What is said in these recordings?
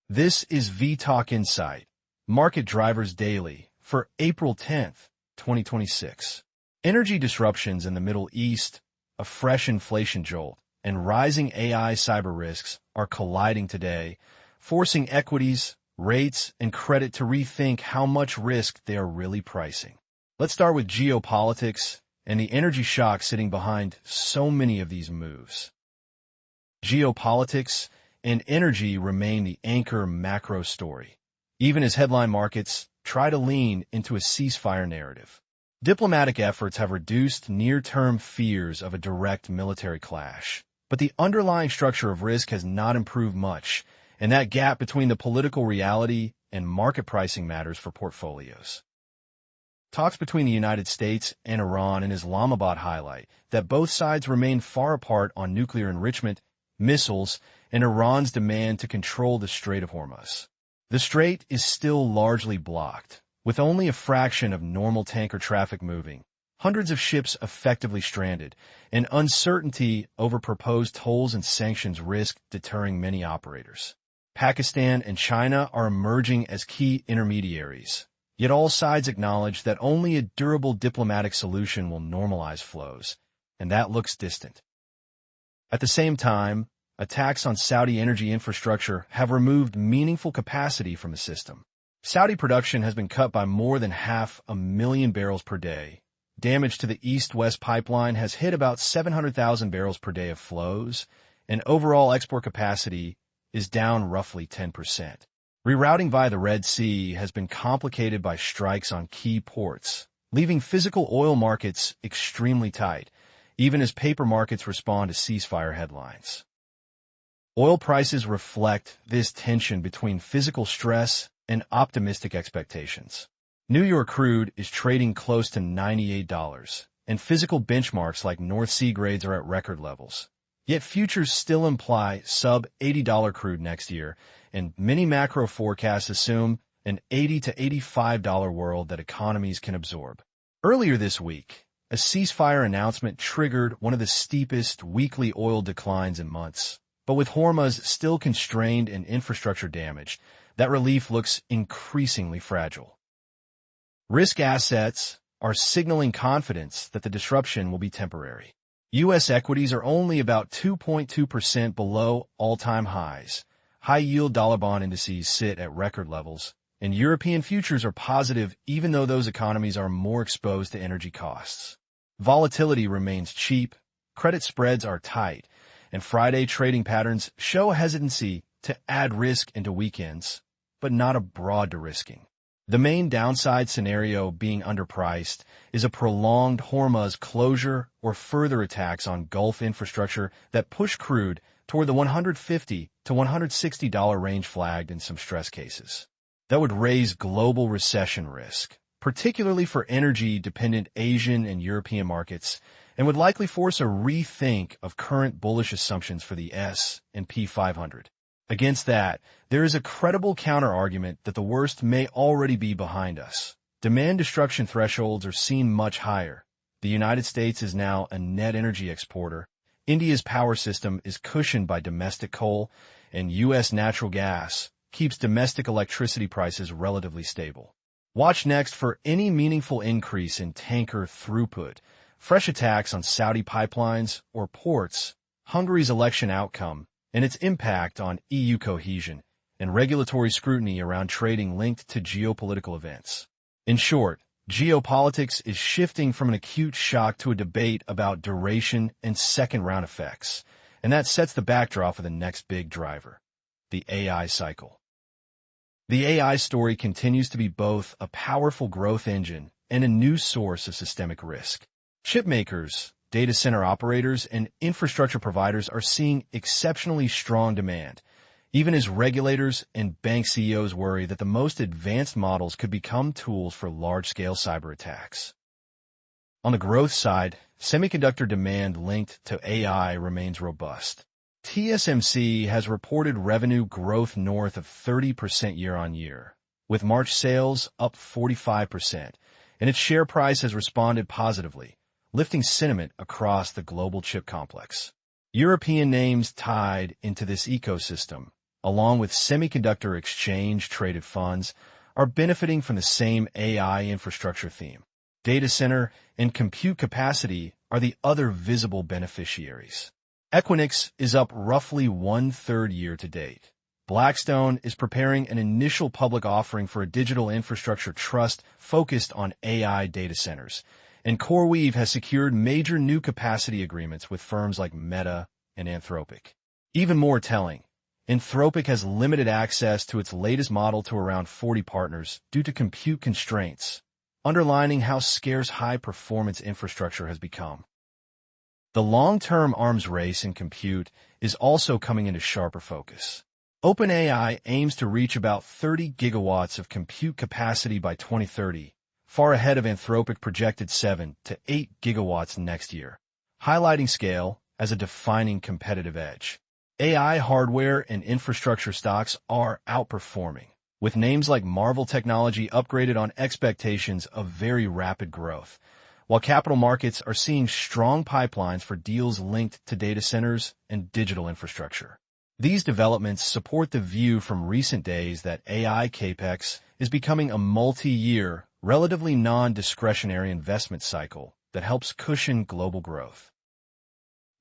This is vTalkInsight, Market Drivers Daily, for April 10th, 2026. Energy disruptions in the Middle East, a fresh inflation jolt, and rising AI cyber risks are colliding today, forcing equities, rates, and credit to rethink how much risk they are really pricing. Let's start with geopolitics and the energy shock sitting behind so many of these moves. Geopolitics and energy remain the anchor macro story, even as headline markets try to lean into a ceasefire narrative. Diplomatic efforts have reduced near-term fears of a direct military clash, but the underlying structure of risk has not improved much, and that gap between the political reality and market pricing matters for portfolios. Talks between the United States and Iran and Islamabad highlight that both sides remain far apart on nuclear enrichment, missiles, and Iran's demand to control the Strait of Hormuz. The strait is still largely blocked, with only a fraction of normal tanker traffic moving, hundreds of ships effectively stranded, and uncertainty over proposed tolls and sanctions risk deterring many operators. Pakistan and China are emerging as key intermediaries, yet all sides acknowledge that only a durable diplomatic solution will normalize flows, and that looks distant. At the same time, attacks on Saudi energy infrastructure have removed meaningful capacity from the system. Saudi production has been cut by more than 500,000 barrels per day. Damage to the east-west pipeline has hit about 700,000 barrels per day of flows, and overall export capacity is down roughly 10%. Rerouting via the Red Sea has been complicated by strikes on key ports, leaving physical oil markets extremely tight, even as paper markets respond to ceasefire headlines. Oil prices reflect this tension between physical stress and optimistic expectations. New York crude is trading close to $98, and physical benchmarks like North Sea grades are at record levels. Yet futures still imply sub-$80 crude next year, and many macro forecasts assume an $80 to $85 world that economies can absorb. Earlier this week, a ceasefire announcement triggered one of the steepest weekly oil declines in months. But with Hormuz still constrained and infrastructure damaged, that relief looks increasingly fragile. Risk assets are signaling confidence that the disruption will be temporary. U.S. equities are only about 2.2% below all-time highs. High-yield dollar bond indices sit at record levels, and European futures are positive even though those economies are more exposed to energy costs. Volatility remains cheap, credit spreads are tight, and Friday trading patterns show a hesitancy to add risk into weekends, but not a broad de-risking. The main downside scenario being underpriced is a prolonged Hormuz closure or further attacks on Gulf infrastructure that push crude toward the $150 to $160 range flagged in some stress cases. That would raise global recession risk, particularly for energy-dependent Asian and European markets, and would likely force a rethink of current bullish assumptions for the S&P 500. Against that, there is a credible counter-argument that the worst may already be behind us. Demand destruction thresholds are seen much higher. The United States is now a net energy exporter. India's power system is cushioned by domestic coal, and U.S. natural gas keeps domestic electricity prices relatively stable. Watch next for any meaningful increase in tanker throughput, fresh attacks on Saudi pipelines or ports, Hungary's election outcome, and its impact on EU cohesion, and regulatory scrutiny around trading linked to geopolitical events. In short, geopolitics is shifting from an acute shock to a debate about duration and second-round effects, and that sets the backdrop for the next big driver, the AI cycle. The AI story continues to be both a powerful growth engine and a new source of systemic risk. Chipmakers, data center operators, and infrastructure providers are seeing exceptionally strong demand, even as regulators and bank CEOs worry that the most advanced models could become tools for large-scale cyber attacks. On the growth side, semiconductor demand linked to AI remains robust. TSMC has reported revenue growth north of 30% year-on-year, with March sales up 45%, and its share price has responded positively, lifting sentiment across the global chip complex. European names tied into this ecosystem, along with semiconductor exchange-traded funds, are benefiting from the same AI infrastructure theme. Data center and compute capacity are the other visible beneficiaries. Equinix is up roughly one-third year-to-date. Blackstone is preparing an initial public offering for a digital infrastructure trust focused on AI data centers, and CoreWeave has secured major new capacity agreements with firms like Meta and Anthropic. Even more telling, Anthropic has limited access to its latest model to around 40 partners due to compute constraints, underlining how scarce high-performance infrastructure has become. The long-term arms race in compute is also coming into sharper focus. OpenAI aims to reach about 30 gigawatts of compute capacity by 2030, far ahead of Anthropic projected 7 to 8 gigawatts next year, highlighting scale as a defining competitive edge. AI hardware and infrastructure stocks are outperforming, with names like Marvell Technology upgraded on expectations of very rapid growth, while capital markets are seeing strong pipelines for deals linked to data centers and digital infrastructure. These developments support the view from recent days that AI capex is becoming a multi-year, relatively non-discretionary investment cycle that helps cushion global growth.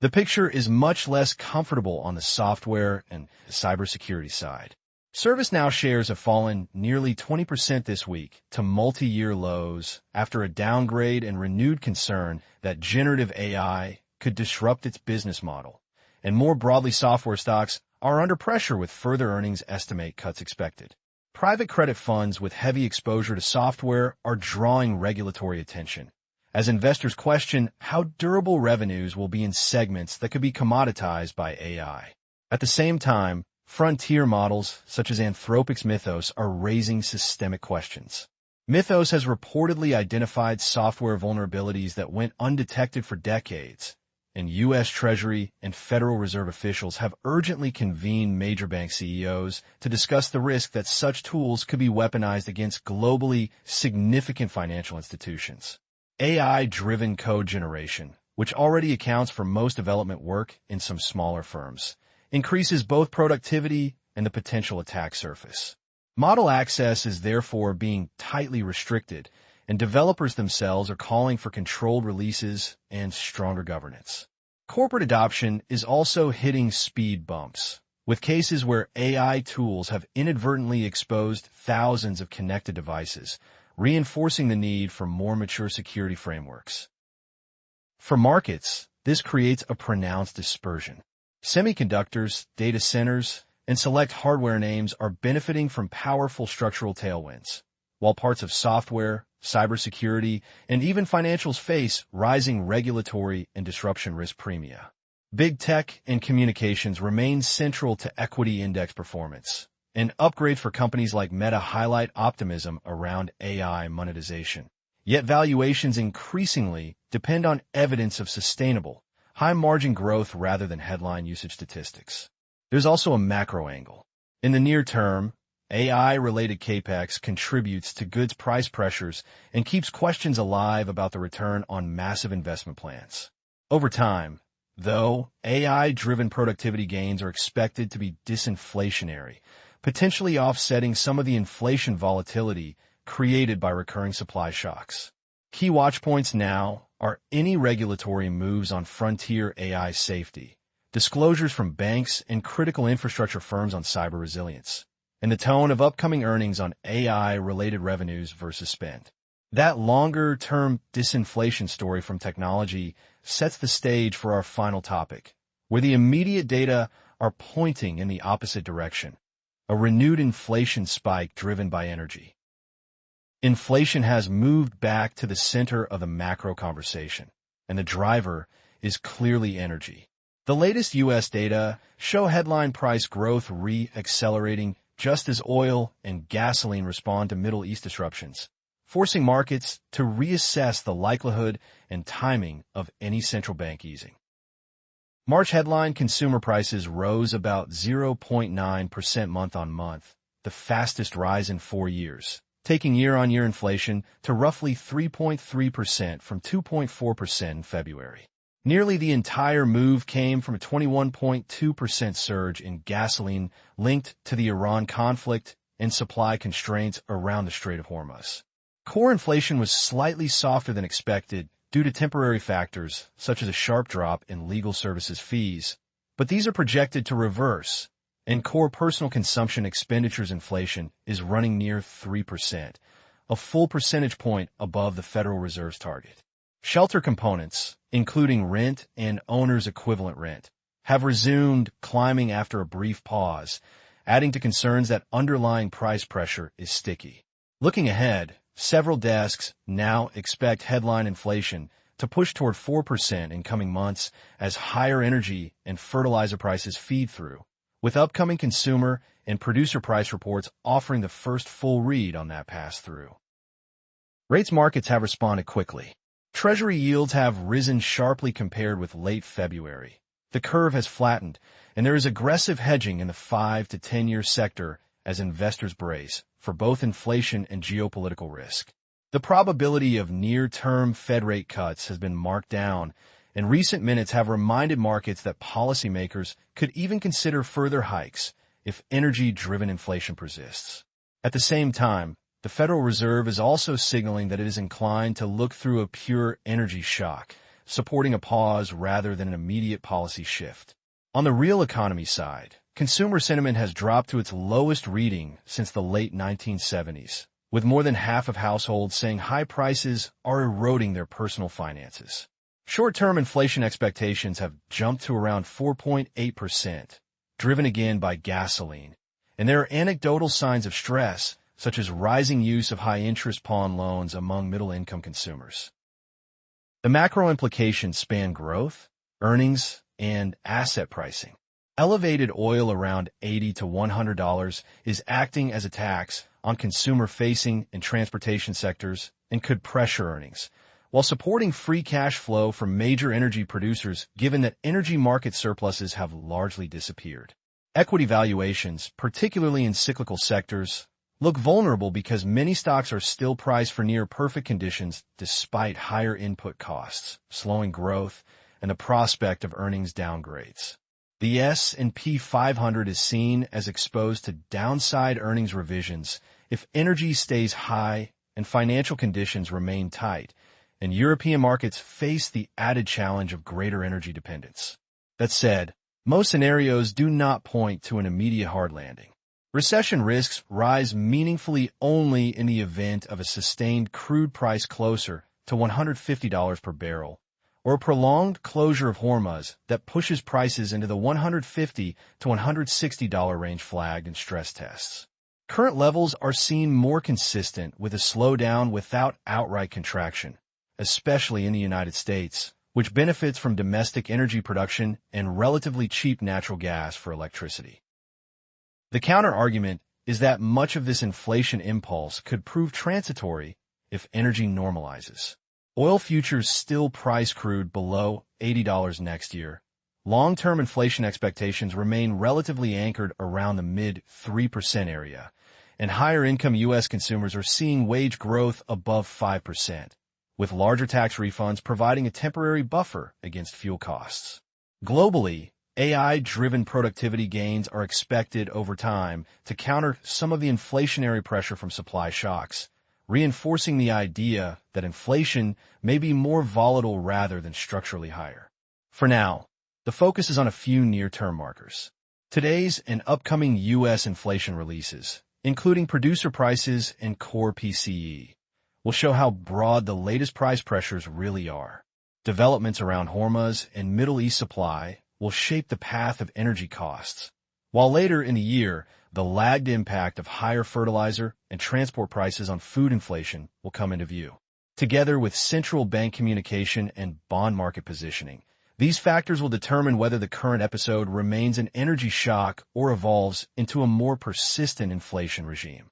The picture is much less comfortable on the software and cybersecurity side. ServiceNow shares have fallen nearly 20% this week to multi-year lows after a downgrade and renewed concern that generative AI could disrupt its business model. And more broadly, software stocks are under pressure with further earnings estimate cuts expected. Private credit funds with heavy exposure to software are drawing regulatory attention, as investors question how durable revenues will be in segments that could be commoditized by AI. At the same time, frontier models such as Anthropic's Mythos are raising systemic questions. Mythos has reportedly identified software vulnerabilities that went undetected for decades, and U.S. Treasury and Federal Reserve officials have urgently convened major bank CEOs to discuss the risk that such tools could be weaponized against globally significant financial institutions. AI-driven code generation, which already accounts for most development work in some smaller firms, increases both productivity and the potential attack surface. Model access is therefore being tightly restricted, and developers themselves are calling for controlled releases and stronger governance. Corporate adoption is also hitting speed bumps, with cases where AI tools have inadvertently exposed thousands of connected devices, reinforcing the need for more mature security frameworks. For markets, this creates a pronounced dispersion. Semiconductors, data centers, and select hardware names are benefiting from powerful structural tailwinds, while parts of software, cybersecurity, and even financials face rising regulatory and disruption risk premia. Big tech and communications remain central to equity index performance, and upgrades for companies like Meta highlight optimism around AI monetization. Yet valuations increasingly depend on evidence of sustainable, high-margin growth rather than headline usage statistics. There's also a macro angle. In the near term, AI-related capex contributes to goods price pressures and keeps questions alive about the return on massive investment plans. Over time, though, AI-driven productivity gains are expected to be disinflationary, potentially offsetting some of the inflation volatility created by recurring supply shocks. Key watch points now are any regulatory moves on frontier AI safety, disclosures from banks and critical infrastructure firms on cyber resilience, and the tone of upcoming earnings on AI-related revenues versus spend. That longer-term disinflation story from technology sets the stage for our final topic, where the immediate data are pointing in the opposite direction, a renewed inflation spike driven by energy. Inflation has moved back to the center of the macro conversation, and the driver is clearly energy. The latest U.S. data show headline price growth re-accelerating just as oil and gasoline respond to Middle East disruptions, forcing markets to reassess the likelihood and timing of any central bank easing. March headline consumer prices rose about 0.9% month-on-month, the fastest rise in 4 years, taking year-on-year inflation to roughly 3.3% from 2.4% in February. Nearly the entire move came from a 21.2% surge in gasoline linked to the Iran conflict and supply constraints around the Strait of Hormuz. Core inflation was slightly softer than expected due to temporary factors such as a sharp drop in legal services fees, but these are projected to reverse, and core personal consumption expenditures inflation is running near 3%, a full percentage point above the Federal Reserve's target. Shelter components, including rent and owner's equivalent rent, have resumed climbing after a brief pause, adding to concerns that underlying price pressure is sticky. Looking ahead, several desks now expect headline inflation to push toward 4% in coming months as higher energy and fertilizer prices feed through, with upcoming consumer and producer price reports offering the first full read on that pass-through. Rates markets have responded quickly. Treasury yields have risen sharply compared with late February. The curve has flattened, and there is aggressive hedging in the 5 to 10-year sector as investors brace for both inflation and geopolitical risk. The probability of near-term Fed rate cuts has been marked down, and recent minutes have reminded markets that policymakers could even consider further hikes if energy-driven inflation persists. At the same time, the Federal Reserve is also signaling that it is inclined to look through a pure energy shock, supporting a pause rather than an immediate policy shift. On the real economy side, consumer sentiment has dropped to its lowest reading since the late 1970s, with more than half of households saying high prices are eroding their personal finances. Short-term inflation expectations have jumped to around 4.8%, driven again by gasoline, and there are anecdotal signs of stress, such as rising use of high-interest pawn loans among middle-income consumers. The macro implications span growth, earnings, and asset pricing. Elevated oil around $80 to $100 is acting as a tax on consumer-facing and transportation sectors and could pressure earnings, while supporting free cash flow from major energy producers given that energy market surpluses have largely disappeared. Equity valuations, particularly in cyclical sectors, look vulnerable because many stocks are still priced for near-perfect conditions despite higher input costs, slowing growth, and the prospect of earnings downgrades. The S&P 500 is seen as exposed to downside earnings revisions if energy stays high and financial conditions remain tight, and European markets face the added challenge of greater energy dependence. That said, most scenarios do not point to an immediate hard landing. Recession risks rise meaningfully only in the event of a sustained crude price closer to $150 per barrel, or a prolonged closure of Hormuz that pushes prices into the $150 to $160 range flagged in stress tests. Current levels are seen more consistent with a slowdown without outright contraction, especially in the United States, which benefits from domestic energy production and relatively cheap natural gas for electricity. The counter-argument is that much of this inflation impulse could prove transitory if energy normalizes. Oil futures still price crude below $80 next year. Long-term inflation expectations remain relatively anchored around the mid-3% area, and higher-income U.S. consumers are seeing wage growth above 5%, with larger tax refunds providing a temporary buffer against fuel costs. Globally, AI-driven productivity gains are expected over time to counter some of the inflationary pressure from supply shocks, reinforcing the idea that inflation may be more volatile rather than structurally higher. For now, the focus is on a few near-term markers. Today's and upcoming U.S. inflation releases, including producer prices and core PCE, will show how broad the latest price pressures really are. Developments around Hormuz and Middle East supply will shape the path of energy costs, while later in the year, the lagged impact of higher fertilizer and transport prices on food inflation will come into view. Together with central bank communication and bond market positioning, these factors will determine whether the current episode remains an energy shock or evolves into a more persistent inflation regime.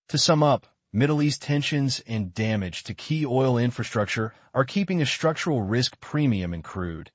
To sum up, Middle East tensions and damage to key oil infrastructure are keeping a structural risk premium in crude,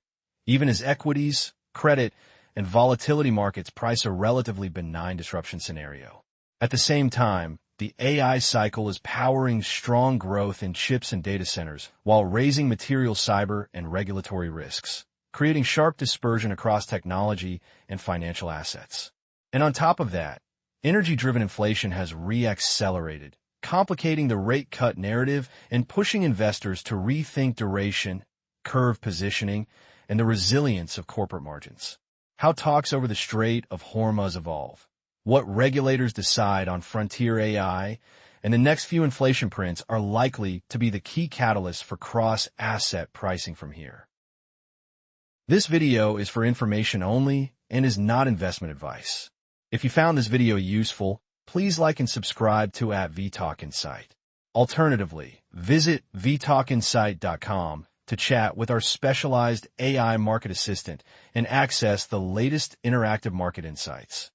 even as equities, credit, and volatility markets price a relatively benign disruption scenario. At the same time, The AI cycle is powering strong growth in chips and data centers while raising material cyber and regulatory risks, creating sharp dispersion across technology and financial assets. And on top of that, energy-driven inflation has re-accelerated, complicating the rate cut narrative and pushing investors to rethink duration, curve positioning, and the resilience of corporate margins. How talks over the Strait of Hormuz evolve, what regulators decide on frontier AI, and the next few inflation prints are likely to be the key catalysts for cross-asset pricing from here. This video is for information only and is not investment advice. If you found this video useful, please like and subscribe to vTalkInsight. Alternatively, visit vTalkInsight.com to chat with our specialized AI market assistant and access the latest interactive market insights.